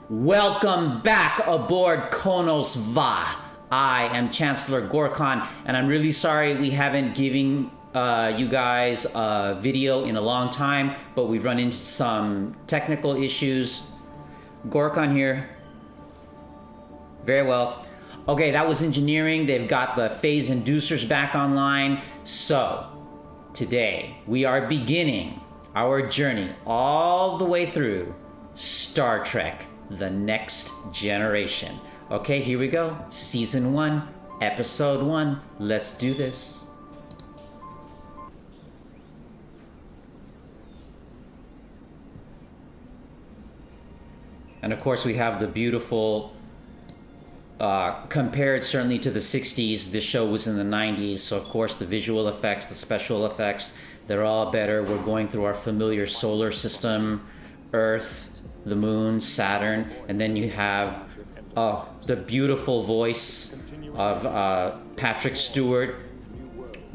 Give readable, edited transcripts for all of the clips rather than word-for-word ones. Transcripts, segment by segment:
Welcome back aboard Konos Va. I am Chancellor Gorkon, and I'm really sorry we haven't given you guys a video in a long time, but we've run into some technical issues. Gorkon here. Very well. Okay, that was engineering. They've got the phase inducers back online. So, today we are beginning our journey all the way through Star Trek: The Next Generation. Okay, here we go. Season 1, Episode 1. Let's do this. And of course, we have the beautiful, compared certainly to the 60s, this show was in the 90s, so of course the visual effects, the special effects, they're all better. We're going through our familiar solar system, Earth, the moon, Saturn, and then you have the beautiful voice of Patrick Stewart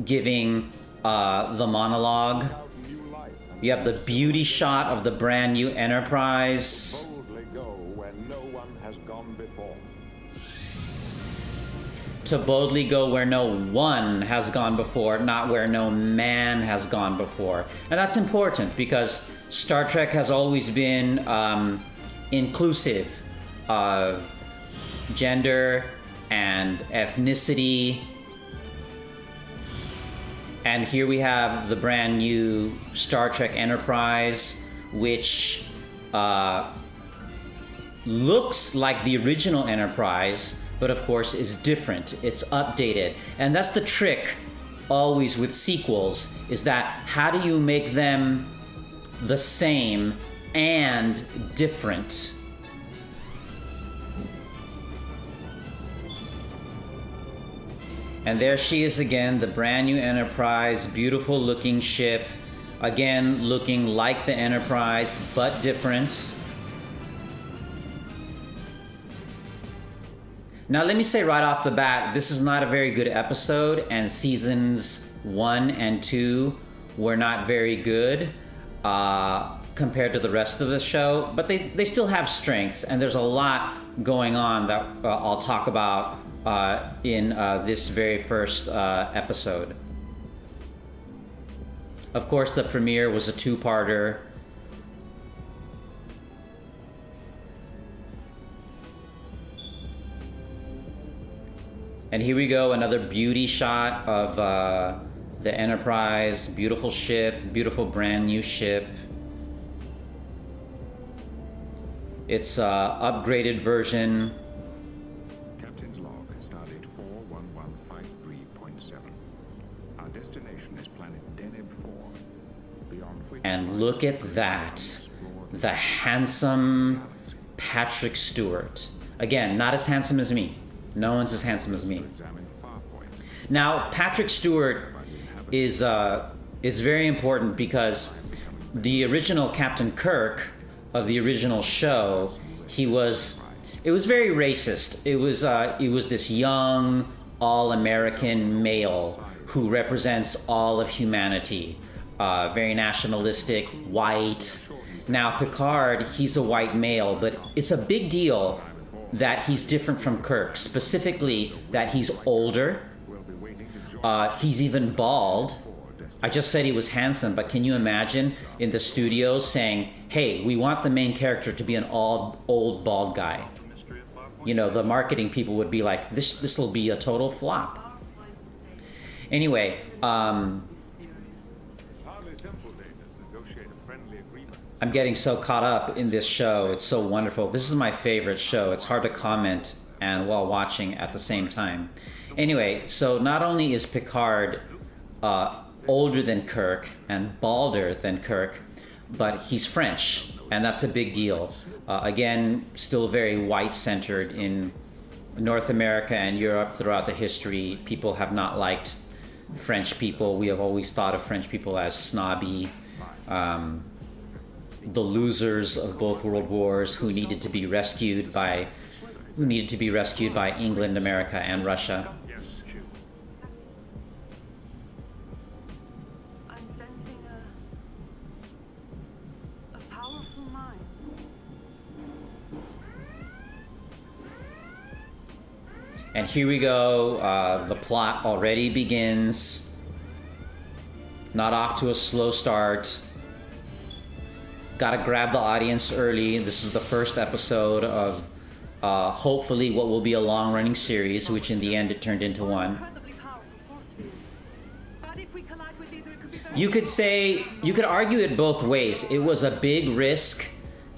giving the monologue. You have the beauty shot of the brand new Enterprise. To boldly go where no one has gone before, not where no man has gone before. And that's important because Star Trek has always been inclusive of gender and ethnicity. And here we have the brand new Star Trek Enterprise, which looks like the original Enterprise, but of course is different. It's updated. And that's the trick always with sequels, is that how do you make them the same and different? And there she is again, the brand new Enterprise, beautiful looking ship. Again, looking like the Enterprise, but different. Now let me say right off the bat, this is not a very good episode, and seasons 1 and 2 were not very good compared to the rest of the show, but they still have strengths, and there's a lot going on that I'll talk about in this very first episode. Of course, the premiere was a two-parter. And here we go, another beauty shot of the Enterprise. Beautiful ship, beautiful brand new ship. It's upgraded version. Captain's log, stardate 41153.7. Our destination is planet Deneb 4, beyond which... And look at that. The handsome Patrick Stewart. Again, not as handsome as me. No one's as handsome as me. Now, Patrick Stewart is very important because the original Captain Kirk of the original show, it was very racist. It was this young, all-American male who represents all of humanity. Very nationalistic, white. Now, Picard, he's a white male, but it's a big deal that he's different from Kirk, specifically that he's older, he's even bald. I just said he was handsome, but can you imagine in the studios saying, hey, we want the main character to be an old bald guy? You know, the marketing people would be like, this will be a total flop. Anyway, I'm getting so caught up in this show. It's so wonderful. This is my favorite show. It's hard to comment and while watching at the same time. Anyway, so not only is Picard older than Kirk and balder than Kirk, but he's French, and that's a big deal. Again, still very white-centered in North America and Europe throughout the history. People have not liked French people. We have always thought of French people as snobby, the losers of both world wars who needed to be rescued by England, America, and Russia. I'm sensing a powerful mind. And here we go. The plot already begins. Not off to a slow start. Gotta grab the audience early. This is the first episode of hopefully what will be a long-running series, which in the end it turned into one. You could argue it both ways. It was a big risk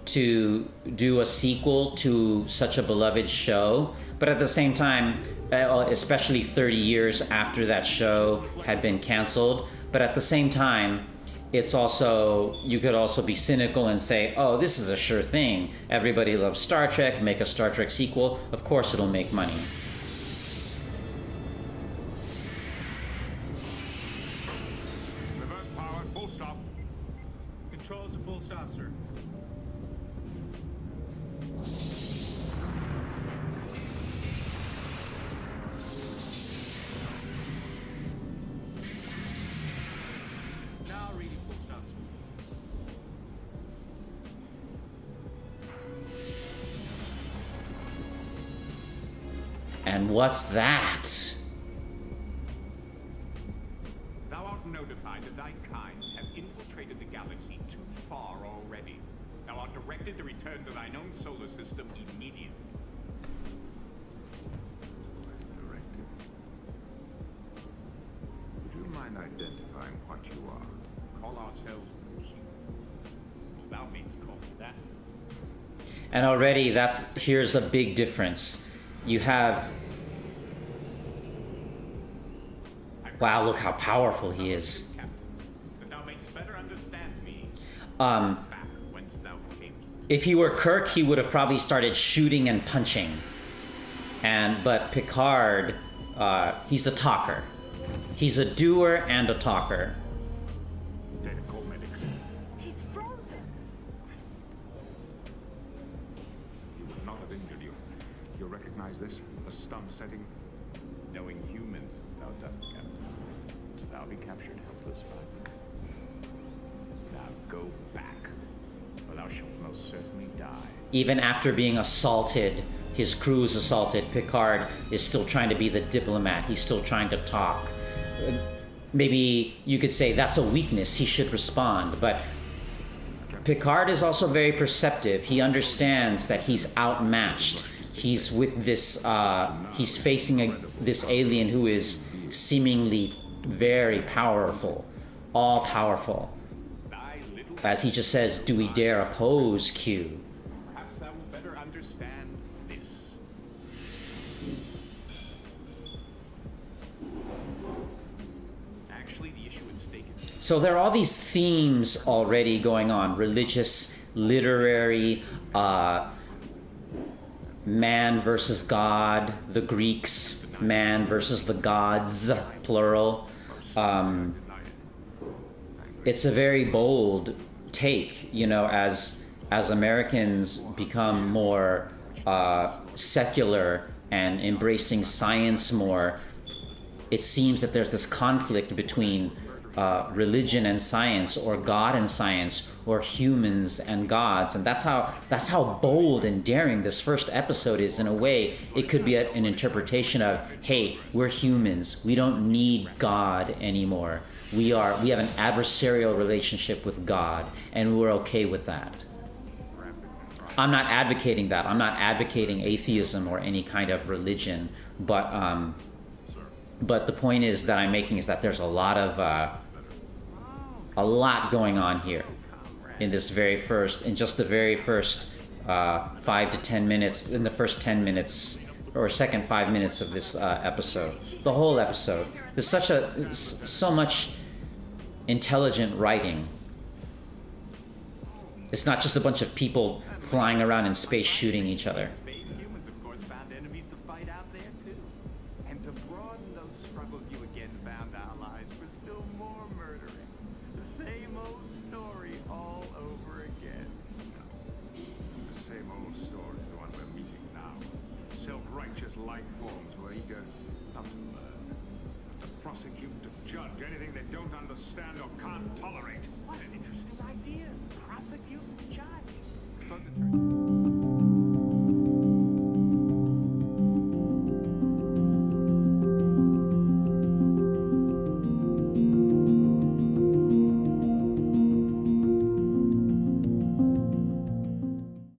to do a sequel to such a beloved show, but at the same time, especially 30 years after that show had been canceled, but at the same time, it's also, you could also be cynical and say, oh, this is a sure thing. Everybody loves Star Trek, make a Star Trek sequel. Of course it'll make money. Reverse power, full stop. Controls a full stop, sir. Now reading full stop, sir. And what's that? Thou art notified that thy kind have infiltrated the galaxy too far already. Thou art directed to return to thine own solar system immediately. Directed? Would you mind identifying what you are? Call ourselves human. Well, thou mayst call me that. And already here's a big difference. You have, wow, look how powerful he is. That thou mayst better understand me. Um, Back whence thou camest. If he were Kirk, he would have probably started shooting and punching. But Picard, he's a talker. He's a doer and a talker. Data call medics. He's frozen. He would not have injured you. You'll recognize this? A stun setting? Knowing humans as thou dost, Captain. Wouldst thou be captured helpless by them? Now go back, or thou shalt most certainly die. Even after being assaulted, his crew is assaulted, Picard is still trying to be the diplomat. He's still trying to talk. Maybe you could say that's a weakness. He should respond. But Picard is also very perceptive. He understands that he's outmatched. He's with this, he's facing this alien who is seemingly very powerful, all powerful. As he just says, do we dare oppose Q? Perhaps thou will better understand this. Actually, the issue at stake is... So there are all these themes already going on. Religious, literary, man versus God, the Greeks, man versus the gods, plural. It's a very bold take, you know, as Americans become more secular and embracing science more, it seems that there's this conflict between religion and science, or God and science, or humans and gods, and that's how bold and daring this first episode is. In a way, it could be an interpretation of, hey, we're humans, we don't need God anymore. We have an adversarial relationship with God, and we're okay with that. I'm not advocating that. I'm not advocating atheism or any kind of religion, but the point is that I'm making is that there's a lot going on here in this just the very first 5 to 10 minutes, in the first 10 minutes or second 5 minutes of this episode. The whole episode. There's so much intelligent writing. It's not just a bunch of people flying around in space shooting each other. Space humans, of course, found enemies to fight out there, too. And to broaden those struggles, you again found allies for still more murdering. The same old story all over again. The same old story is the one we're meeting now. Self-righteous life forms who are eager not to learn, to prosecute, to judge anything they don't understand or can't tolerate. What an interesting idea. Prosecute and judge.